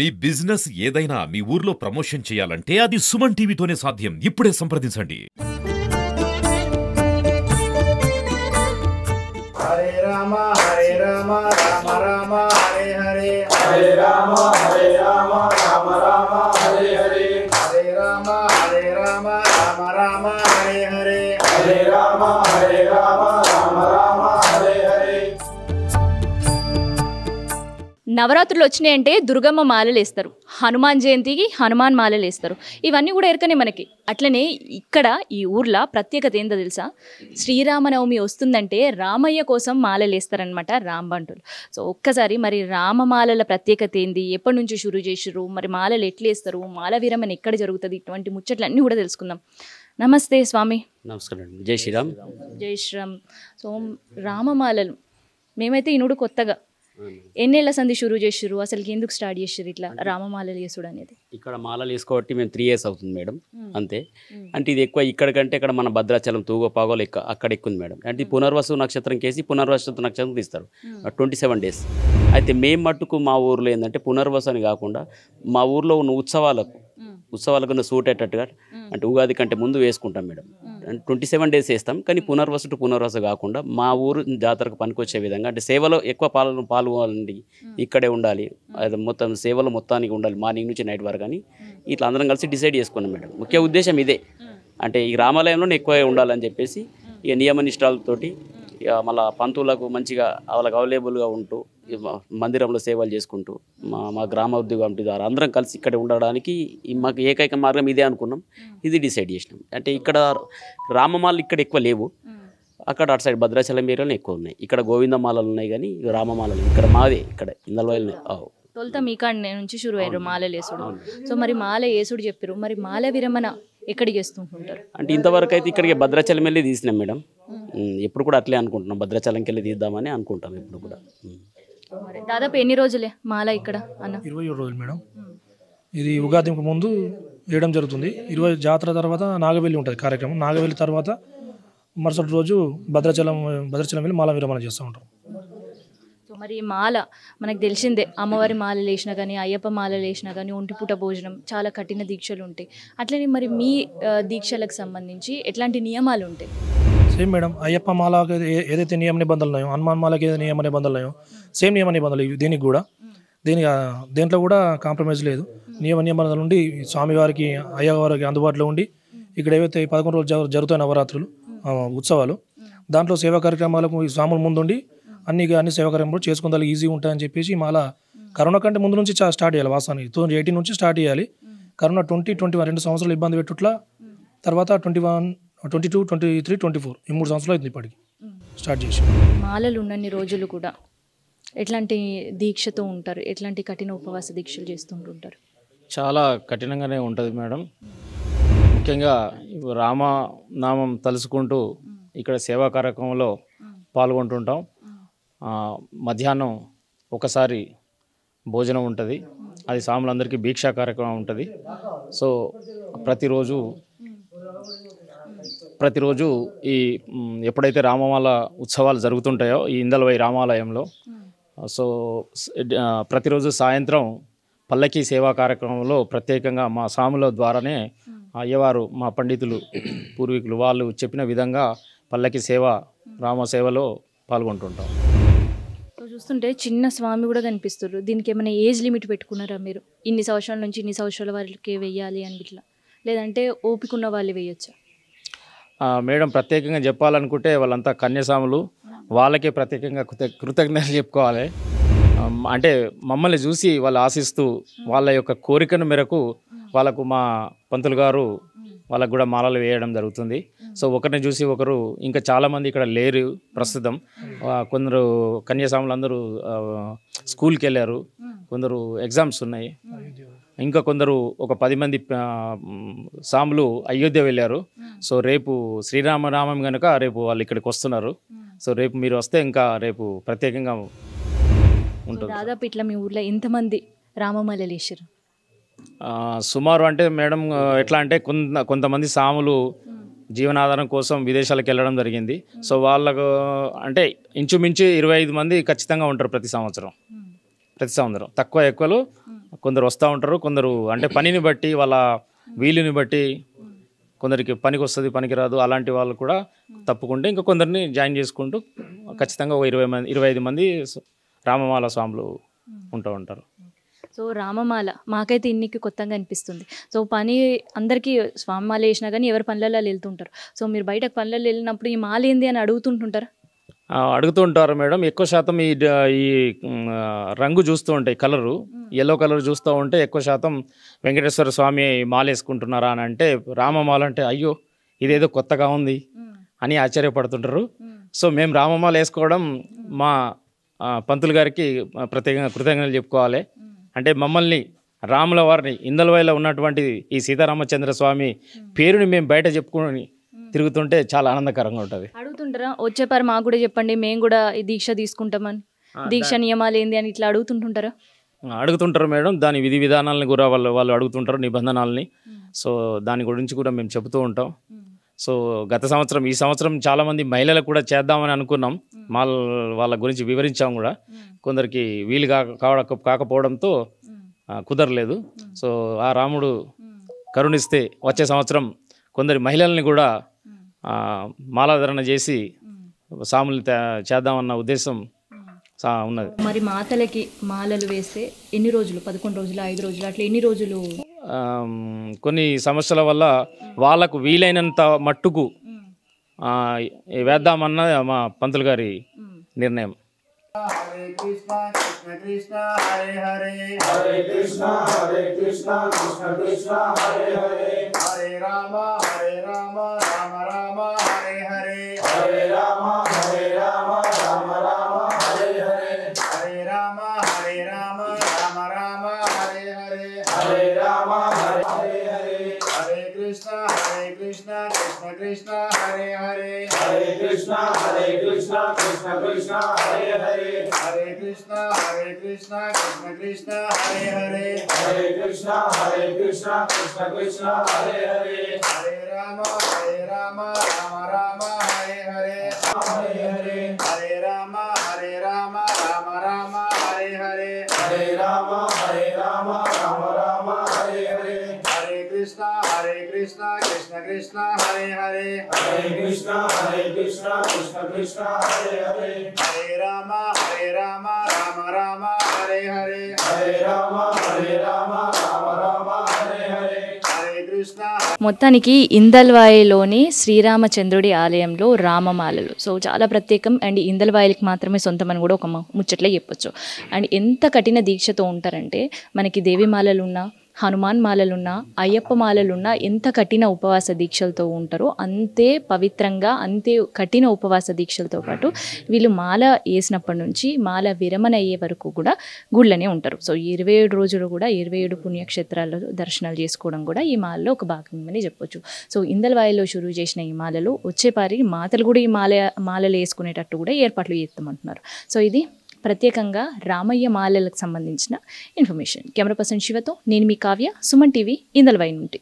మీ business ఏదైనా మీ ఊర్లో promotion చేయాలంటే అది సుమన్ టీవీతోనే సాధ్యం. ఇప్పుడే సంప్రదించండి. హరే రామ రామ రామ హరే హరే హరే రామ రామ రామ హరే హరే హరే రామ రామ రామ హరే హరే హరే రామ రామ రామ హరే హరే. నవరాత్రులు వచ్చినాయంటే దుర్గమ్మ మాలలు వేస్తారు, హనుమాన్ జయంతికి హనుమాన్ మాలలు వేస్తారు. ఇవన్నీ కూడా ఎరకనే మనకి. అట్లనే ఇక్కడ ఈ ఊర్లో ప్రత్యేకత ఏందో తెలుసా? శ్రీరామనవమి వస్తుందంటే రామయ్య కోసం మాలలు వేస్తారనమాట రాంబంటులు. సో ఒక్కసారి మరి రామమాలల ప్రత్యేకత ఏంది, ఎప్పటి నుంచి షురూ చేసిర్రు, మరి మాలలు ఎట్లా వేస్తారు, మాల విరమణ ఎక్కడ జరుగుతుంది, ఇటువంటి ముచ్చట్లన్నీ కూడా తెలుసుకుందాం. నమస్తే స్వామి. నమస్కారం. జై శ్రీరామ్. జై శ్రీరామ్. సో రామమాలలు మేమైతే ఇనుడు కొత్తగా ఎన్నేళ్ల సంధి షురూ చేసిర్రు, అసలు ఎందుకు స్టార్ట్ చేసిర్రు ఇట్లా రామమాలలు చేసుడు అనేది? ఇక్కడ మాలలు వేసుకోబట్టి మేము 3 years అవుతుంది మేడం. అంతే. అంటే ఇది ఎక్కువ ఇక్కడ కంటే ఇక్కడ మన భద్రాచలం తూగోపాగోలు అక్కడ ఎక్కువ మేడం. అంటే పునర్వసు నక్షత్రం కేసి పునర్వసు నక్షత్రం తీస్తారు 27 days. అయితే మేము మట్టుకు మా ఊర్లో ఏంటంటే పునర్వసు అని కాకుండా మా ఊర్లో ఉన్న ఉత్సవాలకు సూట్ అయ్యేటట్టుగా అంటే ఉగాది కంటే ముందు వేసుకుంటాం మేడం. 27 days వేస్తాం. కానీ పునర్వసు టు పునర్వసు కాకుండా మా ఊరు జాతరకు పనికొచ్చే విధంగా అంటే సేవలో ఎక్కువ పాల్గొనాలండి, ఇక్కడే ఉండాలి, అది మొత్తం సేవలో మొత్తానికి ఉండాలి మార్నింగ్ నుంచి నైట్ వరకు అని ఇట్లా అందరం కలిసి డిసైడ్ చేసుకున్నాం మేడం. ముఖ్య ఉద్దేశం ఇదే. అంటే ఈ రామాలయంలోనే ఎక్కువ ఉండాలని చెప్పేసి ఇక నియమ నిష్ఠాలతోటి ఇక మళ్ళీ పంతులకు మంచిగా వాళ్ళకి అవైలబుల్గా ఉంటూ మందిరంలో సేవలు చేసుకుంటూ మా గ్రామ ఉద్యోగం ద్వారా అందరం కలిసి ఇక్కడ ఉండడానికి మాకు ఏకైక మార్గం ఇదే అనుకున్నాం. ఇది డిసైడ్ చేసినాం. అంటే ఇక్కడ రామమాలలు ఇక్కడ ఎక్కువ లేవు, అక్కడ అటు సైడ్ భద్రాచలం ఏరియాలో ఎక్కువ ఉన్నాయి. ఇక్కడ గోవిందమాలలు ఉన్నాయి కానీ రామమాలలు ఇక్కడ మాదే ఇక్కడ ఇందలవాయిలు. తొలుత మీ కాడ నుంచి షురు అయ్యారు మాలలు వేసుడు. సో మరి మాల వేసుడు చెప్పారు, మరి మాల విరమణ ఎక్కడికి వేస్తుంటారు? అంటే ఇంతవరకు అయితే ఇక్కడికి భద్రాచలం వెళ్ళి తీసినాం మేడం. ఎప్పుడు కూడా అట్లే అనుకుంటున్నాం, భద్రాచలంకి వెళ్ళి తీద్దామని అనుకుంటాం ఇప్పుడు కూడా. దాదాపు ఎన్ని రోజులే మాల ఇక్కడ అన్న? 27 రోజులు మేడం. ఇది ఉగాదికి ముందు వేయడం జరుగుతుంది. 20 జాతర తర్వాత నాగవెల్లి ఉంటుంది కార్యక్రమం. నాగవెల్లి తర్వాత మరుసటి రోజు భద్రాచలం వెళ్ళి మాల విరమణ చేస్తూ ఉంటాం. సో మరి మాల మనకు తెలిసిందే, అమ్మవారి మాలలు వేసినా కానీ అయ్యప్ప మాలలు వేసినా కానీ ఒంటిపూట భోజనం, చాలా కఠిన దీక్షలు ఉంటాయి. అట్లనే మరి మీ దీక్షలకు సంబంధించి ఎట్లాంటి నియమాలు ఉంటాయి? సేమ్ మేడం, అయ్యప్ప మాలకి ఏదైతే నియమ నిబంధనలు ఉన్నాయో, హనుమాన్ మాలకి ఏదైతే నియమ నిబంధనలు ఉన్నాయో సేమ్ నియమ నిబంధనలు దీనికి కూడా. దేంట్లో కూడా కాంప్రమైజ్ లేదు. నియమ నిబంధనలు ఉండి స్వామివారికి అయ్యవారికి అందుబాటులో ఉండి ఇక్కడ ఏవైతే 11 రోజులు జరుగుతాయి నవరాత్రులు ఉత్సవాలు, దాంట్లో సేవా కార్యక్రమాలకు ఈ స్వాముల ముందుండి అన్ని సేవా కార్యక్రమాలు చేసుకుందాలి, ఈజీ ఉంటాయని చెప్పేసి మాల కరోనా కంటే ముందు నుంచి స్టార్ట్ చేయాలి. వాస్తవానికి 2018 నుంచి స్టార్ట్ చేయాలి. కరోనా 2021 2 సంవత్సరాలు ఇబ్బంది పెట్టుట్లా, తర్వాత 21, 22, 23, 24 ఈ 3 సంవత్సరాలు అవుతుంది ఇప్పటికి స్టార్ట్ చేసి. మాలలు ఉన్నన్ని రోజులు కూడా ఎట్లాంటి దీక్షతో ఉంటారు, ఎట్లాంటి కఠిన ఉపవాస దీక్షలు చేస్తుంటుంటారు? చాలా కఠినంగానే ఉంటుంది మేడం. ముఖ్యంగా రామనామం తలుసుకుంటూ ఇక్కడ సేవా కార్యక్రమంలో పాల్గొంటుంటాం. మధ్యాహ్నం ఒకసారి భోజనం ఉంటుంది, అది సాములందరికీ భీక్షా కార్యక్రమం ఉంటుంది. సో ప్రతిరోజు ఈ ఎప్పుడైతే రామమాల ఉత్సవాలు జరుగుతుంటాయో ఈ ఇందలవై రామాలయంలో, సో ప్రతిరోజు సాయంత్రం పల్లకి సేవా కార్యక్రమంలో ప్రత్యేకంగా మా సాముల ద్వారానే అయ్యవారు మా పండితులు పూర్వీకులు వాళ్ళు చెప్పిన విధంగా పల్లకి సేవ రామ సేవలో పాల్గొంటుంటాం. చూస్తుంటే చిన్న స్వామి కూడా కనిపిస్తారు. దీనికి ఏమైనా ఏజ్ లిమిట్ పెట్టుకున్నారా మీరు? ఇన్ని సంవత్సరాల నుంచి ఇన్ని సంవత్సరాల వరకే వెయ్యాలి అని ఇట్లా, లేదంటే ఓపిక ఉన్న వాళ్ళు వేయొచ్చా? మేడం, ప్రత్యేకంగా చెప్పాలనుకుంటే వాళ్ళంతా కన్యాస్వాములు, వాళ్ళకే ప్రత్యేకంగా కృతజ్ఞతలు చెప్పుకోవాలి. అంటే మమ్మల్ని చూసి వాళ్ళు ఆశిస్తూ వాళ్ళ యొక్క కోరికను మేరకు వాళ్ళకు మా పంతులు గారు వాళ్ళకు కూడా మాలలు వేయడం జరుగుతుంది. సో ఒకరిని చూసి ఒకరు, ఇంకా చాలామంది ఇక్కడ లేరు ప్రస్తుతం. కొందరు కన్యాస్వాములు అందరూ స్కూల్కి వెళ్ళారు, కొందరు ఎగ్జామ్స్ ఉన్నాయి, ఇంకా కొందరు ఒక 10 మంది సాములు అయోధ్య వెళ్ళారు. సో రేపు శ్రీరామనామం కనుక రేపు వాళ్ళు ఇక్కడికి వస్తున్నారు. సో రేపు మీరు వస్తే ఇంకా రేపు ప్రత్యేకంగా ఉంటుంది. దాదాపు ఇట్లా మీ ఊర్లో ఎంతమంది రామమాలలు వేసారు? సుమారు అంటే మేడం ఎట్లా అంటే కొంతమంది సాములు జీవనాధారం కోసం విదేశాలకు వెళ్ళడం జరిగింది. సో వాళ్ళకు అంటే ఇంచుమించు 25 మంది ఖచ్చితంగా ఉంటారు ప్రతి సంవత్సరం. తక్కువ ఎక్కువలు కొందరు వస్తూ ఉంటారు, కొందరు అంటే పనిని బట్టి వాళ్ళ వీలుని బట్టి కొందరికి పనికి వస్తుంది, పనికి రాదు, అలాంటి వాళ్ళు కూడా తప్పుకుంటే ఇంకా కొందరిని జాయిన్ చేసుకుంటూ ఖచ్చితంగా ఒక 25 మంది రామమాల స్వాములు ఉంటూ ఉంటారు. సో రామమాల మాకైతే ఇన్నికి కొత్తగా అనిపిస్తుంది. సో పని అందరికీ స్వామిమాల వేసినా కానీ ఎవరి పనులలో వెళ్తుంటారు. సో మీరు బయటకు పనులలో వెళ్ళినప్పుడు ఈ మాల ఏంది అని అడుగుతుంటుంటారా? అడుగుతూ ఉంటారు మేడం. ఎక్కువ శాతం ఈ రంగు చూస్తూ ఉంటాయి, కలరు ఎల్లో కలర్ చూస్తూ ఉంటే ఎక్కువ శాతం వెంకటేశ్వర స్వామి మాల వేసుకుంటున్నారా అని అంటే, రామమాల అంటే అయ్యో ఇదేదో కొత్తగా ఉంది అని ఆశ్చర్యపడుతుంటారు. సో మేము రామమాల వేసుకోవడం మా పంతులు గారికి ప్రత్యేకంగా కృతజ్ఞతలు చెప్పుకోవాలి. అంటే మమ్మల్ని రాముల వారిని ఇందలవాయిలో ఉన్నటువంటి ఈ సీతారామచంద్ర స్వామి పేరుని మేము బయట చెప్పుకొని తిరుగుతుంటే చాలా ఆనందకరంగా ఉంటుంది. అడుగుతుంటారా వచ్చేపారు మాకు కూడా చెప్పండి, మేము కూడా ఈ దీక్ష తీసుకుంటామని, దీక్ష నియమాలు ఏంది అని ఇట్లా అడుగుతుంటుంటారా? అడుగుతుంటారు మేడం. దాని విధి విధానాలని కూడా వాళ్ళు అడుగుతుంటారు, నిబంధనల్ని. సో దాని గురించి కూడా మేము చెబుతూ ఉంటాం. సో గత సంవత్సరం, ఈ సంవత్సరం చాలామంది మహిళలకు కూడా చేద్దామని అనుకున్నాం. వాళ్ళ గురించి వివరించాం కూడా. కొందరికి వీలు కాకపోవడంతో కుదరలేదు. సో ఆ రాముడు కరుణిస్తే వచ్చే సంవత్సరం కొందరి మహిళల్ని కూడా మాలాధరణ చేసి సాములు చేద్దామన్న ఉద్దేశం ఉన్నది. మరి మాతలకి మాలలు వేస్తే ఎన్ని రోజులు? 11 రోజులు, 5 రోజులు, అట్లా ఎన్ని రోజులు? కొన్ని సమస్యల వల్ల వాళ్ళకు వీలైనంత మట్టుకు వేద్దామన్న మా పంతులు గారి నిర్ణయం. హరే కృష్ణ కృష్ణ కృష్ణ హరే హరే, హరే కృష్ణ కృష్ణ కృష్ణ హరే హరే, హరే రామ రామ రామ హరే హరే, హరే రామ రామ రామ హరే హరే, హరే రామ రామ రామ హరే హరే, హరే రామ హరే హరే, హరే కృష్ణ కృష్ణ కృష్ణ హరే హరే, హరే కృష్ణ కృష్ణ కృష్ణ హరే హరే, హరే కృష్ణ కృష్ణ కృష్ణ హరే హరే, హరే కృష్ణ కృష్ణ కృష్ణ హరే హరే, హరే రామ రామ రామ హరే హరే, హరే హరే, హరే రామ రామ రామ హరే హరే, హరే రామ రామ రామ హరే హరే, హరే కృష్ణ కృష్ణ కృష్ణ హరే హరే, హరే కృష్ణ కృష్ణ కృష్ణ హరే హరే, హరే రామ రామ రామ హరే హరే, హరే రామ రామ రామ హరే హరే, హరే కృష్ణ. మొత్తానికి ఇందల్వాయిలోని శ్రీరామచంద్రుడి ఆలయంలో రామమాలలు సో చాలా ప్రత్యేకం. అండ్ ఇందల్వాయిలకి మాత్రమే సొంతమని కూడా ఒక ముచ్చట్లో చెప్పొచ్చు. అండ్ ఎంత కఠిన దీక్షతో ఉంటారంటే మనకి దేవి మాలలున్నా, హనుమాన్ మాలలున్నా, అయ్యప్ప మాలలున్నా ఎంత కఠిన ఉపవాస దీక్షలతో ఉంటారో అంతే పవిత్రంగా, అంతే కఠిన ఉపవాస దీక్షలతో పాటు వీళ్ళు మాల వేసినప్పటి నుంచి మాల విరమణ అయ్యే వరకు కూడా గుళ్ళనే ఉంటారు. సో 27 రోజులు కూడా 27 పుణ్యక్షేత్రాల్లో దర్శనాలు చేసుకోవడం కూడా ఈ మాలలో ఒక భాగమని చెప్పొచ్చు. సో ఇందల్వాయిలో షురూ చేసిన ఈ మాలలు వచ్చేపారి మాతలు కూడా ఈ మాలలు వేసుకునేటట్టు కూడా ఏర్పాట్లు చేస్తామంటున్నారు. సో ఇది ప్రత్యేకంగా రామయ్య మాలలకు సంబంధించిన ఇన్ఫర్మేషన్. కెమెరా పర్సన్ శివతో నేను మీ కావ్య, సుమన్ టీవీ, ఇందల్వాయి నుండి.